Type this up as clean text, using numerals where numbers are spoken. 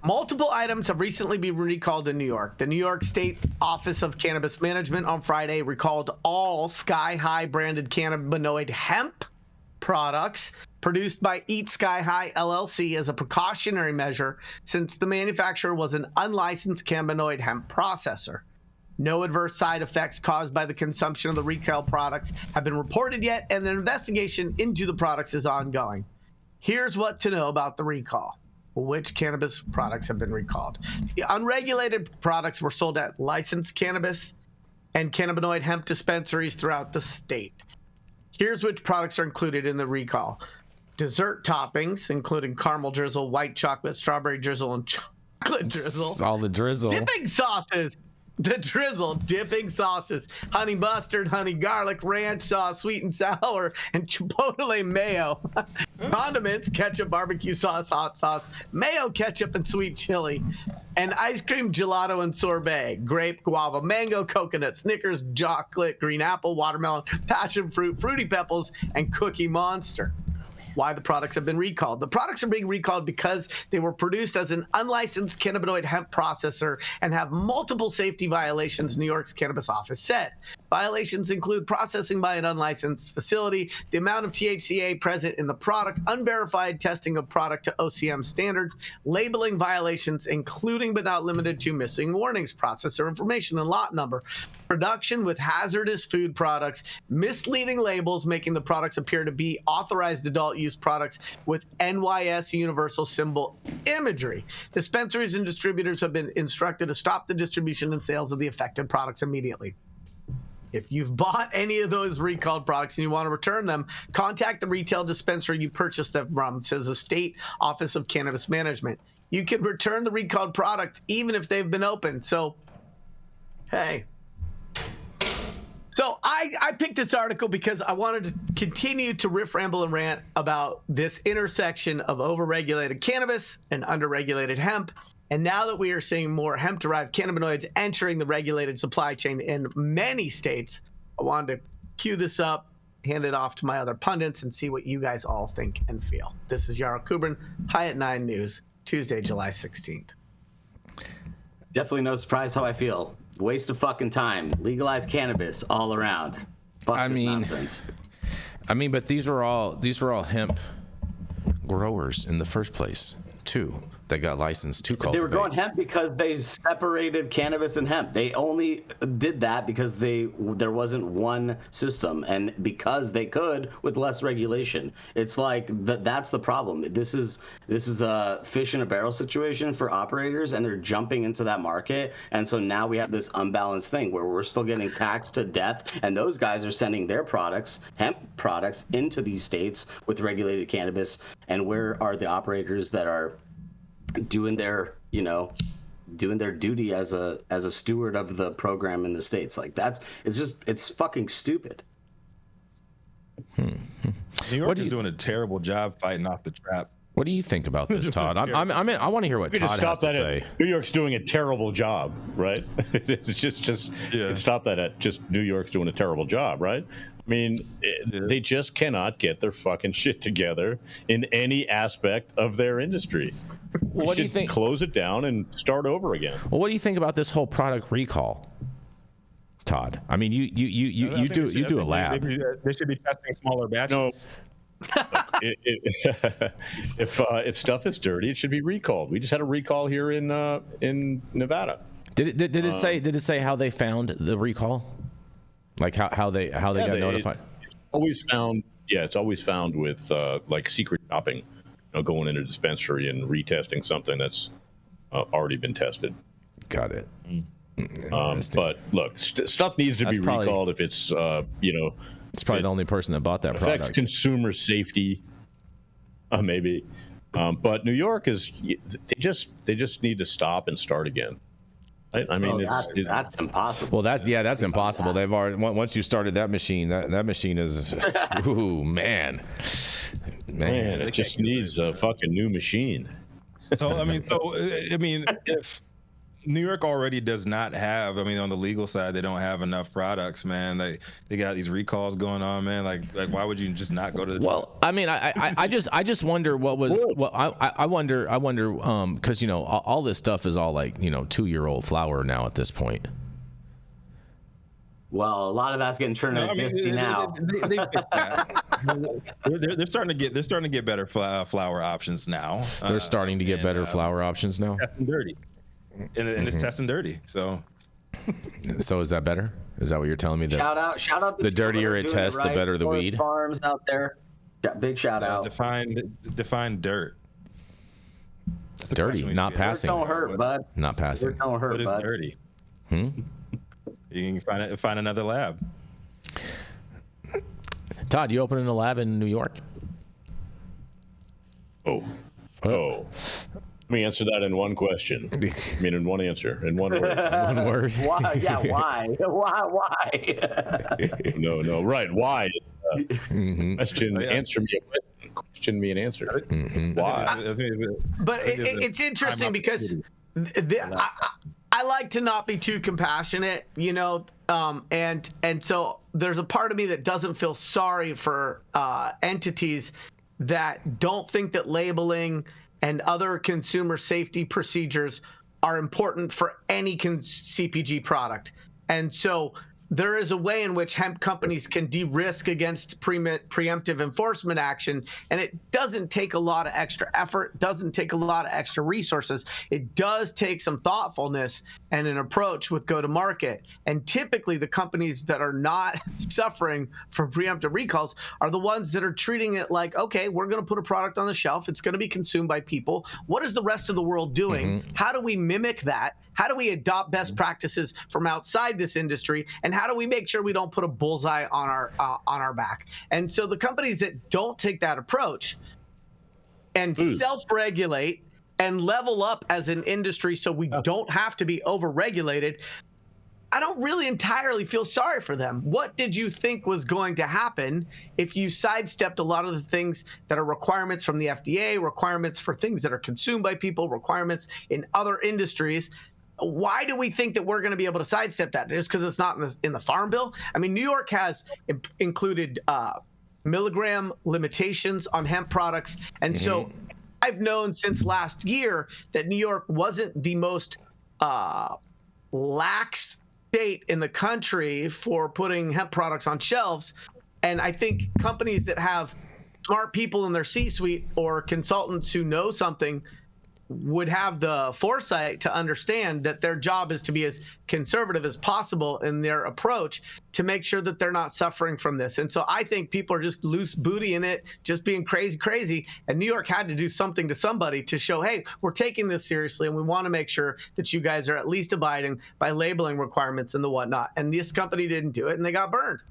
Multiple items have recently been recalled in New York. The New York State Office of Cannabis Management on Friday recalled all Sky High branded cannabinoid hemp products produced by Eat Sky High LLC as a precautionary measure since the manufacturer was an unlicensed cannabinoid hemp processor. No adverse side effects caused by the consumption of the recalled products have been reported yet, and an investigation into the products is ongoing. Here's what to know about the recall. Which cannabis products have been recalled? The unregulated products were sold at licensed cannabis and cannabinoid hemp dispensaries throughout the state. Here's which products are included in the recall. Dessert toppings, including caramel drizzle, white chocolate, strawberry drizzle, and chocolate drizzle. All the drizzle. Dipping sauces. The drizzle, dipping sauces, honey mustard, honey garlic, ranch sauce, sweet and sour, and chipotle mayo. Condiments, ketchup, barbecue sauce, hot sauce, mayo, ketchup, and sweet chili. And ice cream, gelato, and sorbet. Grape, guava, mango, coconut, Snickers, chocolate, green apple, watermelon, passion fruit, fruity pebbles, and Cookie Monster. Why the products have been recalled. The products are being recalled because they were produced as an unlicensed cannabinoid hemp processor and have multiple safety violations, New York's cannabis office said. Violations include processing by an unlicensed facility, the amount of THCA present in the product, unverified testing of product to OCM standards, labeling violations, including but not limited to missing warnings, processor information and lot number, production with hazardous food products, misleading labels making the products appear to be authorized adult use products with NYS universal symbol imagery. Dispensaries and distributors have been instructed to stop the distribution and sales of the affected products immediately. If you've bought any of those recalled products and you want to return them, contact the retail dispensary you purchased them from, says the State Office of Cannabis Management. You can return the recalled product even if they've been opened. So, hey. So I picked this article because I wanted to continue to riff, ramble, and rant about this intersection of overregulated cannabis and underregulated hemp. And now that we are seeing more hemp-derived cannabinoids entering the regulated supply chain in many states, I wanted to cue this up, hand it off to my other pundits, and see what you guys all think and feel. This is Yarrow Kubrin, High at 9 News, Tuesday, July 16th. Definitely no surprise how I feel. Waste of fucking time. Legalize cannabis all around. Fuck this nonsense. But these were all hemp growers in the first place, too. They got licensed to cultivate. They were growing hemp because they separated cannabis and hemp. They only did that because there wasn't one system, and because they could with less regulation. It's like that's the problem. This is a fish in a barrel situation for operators, and they're jumping into that market. And so now we have this unbalanced thing where we're still getting taxed to death, and those guys are sending their products, hemp products, into these states with regulated cannabis. And where are the operators that are doing their duty as a steward of the program in the states? Like it's fucking stupid. New York is doing a terrible job fighting off the trap. What do you think about this, Todd? I want to hear what Todd has to say. New York's doing a terrible job, right? It's just stop that at just New York's doing a terrible job, right? I mean, they just cannot get their fucking shit together in any aspect of their industry. What do you think? Close it down and start over again. Well, what do you think about this whole product recall, Todd? I mean, you do a lab. They should be testing smaller batches. No. If stuff is dirty, it should be recalled. We just had a recall here in Nevada. Did it say how they found the recall? Like how they got notified? It's always found with like secret shopping. Going in a dispensary and retesting something that's already been tested. Got it. But look, stuff needs to be recalled if it's it's probably the only person that bought that product. Affects consumer safety, maybe. But New York they just need to stop and start again. I mean, that's impossible. Well, that's impossible. They've already once you started that machine, that machine is, ooh man, it just needs a fucking new machine. So I mean, if New York already does not have. I mean, on the legal side, they don't have enough products, man. They got these recalls going on, man. Like why would you just not go to the? Well, I mean, I just wonder what was. Well, I wonder because you know all this stuff is all like 2-year-old flower now at this point. Well, a lot of that's getting turned into whiskey now. They're starting to get better flower options now. They're starting to get better flower options now. Testing dirty, and it's testing dirty. So is that better? Is that what you're telling me? That shout out. The dirtier it tests, the better the weed. Farms out there. Big shout out. Define dirt. Dirty, not passing. Dirt don't hurt, bud. Not passing. Dirt don't hurt, But it's bud. dirty. You can find another lab. Todd, you opening a lab in New York? Oh. Let me answer that in one question. I mean, in one answer, in one word. One word. Why? Yeah, why? Why? No. Right. Why? Question. Answer me a question. Question me an answer. Why? But it's interesting because I like to not be too compassionate, and so there's a part of me that doesn't feel sorry for entities that don't think that labeling and other consumer safety procedures are important for any CPG product. And so there is a way in which hemp companies can de-risk against preemptive enforcement action, and it doesn't take a lot of extra effort, doesn't take a lot of extra resources. It does take some thoughtfulness and an approach with go-to-market. And typically the companies that are not suffering from preemptive recalls are the ones that are treating it like, okay, we're going to put a product on the shelf. It's going to be consumed by people. What is the rest of the world doing? How do we mimic that? How do we adopt best practices from outside this industry? And how do we make sure we don't put a bullseye on our back? And so the companies that don't take that approach and self-regulate and level up as an industry so we don't have to be over-regulated, I don't really entirely feel sorry for them. What did you think was going to happen if you sidestepped a lot of the things that are requirements from the FDA, requirements for things that are consumed by people, requirements in other industries? Why do we think that we're going to be able to sidestep that? Just because it's not in the Farm Bill? I mean, New York has included milligram limitations on hemp products. And so I've known since last year that New York wasn't the most lax state in the country for putting hemp products on shelves. And I think companies that have smart people in their C-suite or consultants who know something would have the foresight to understand that their job is to be as conservative as possible in their approach to make sure that they're not suffering from this. And so I think people are just loose booty in it, just being crazy. And New York had to do something to somebody to show, hey, we're taking this seriously and we want to make sure that you guys are at least abiding by labeling requirements and the whatnot. And this company didn't do it and they got burned.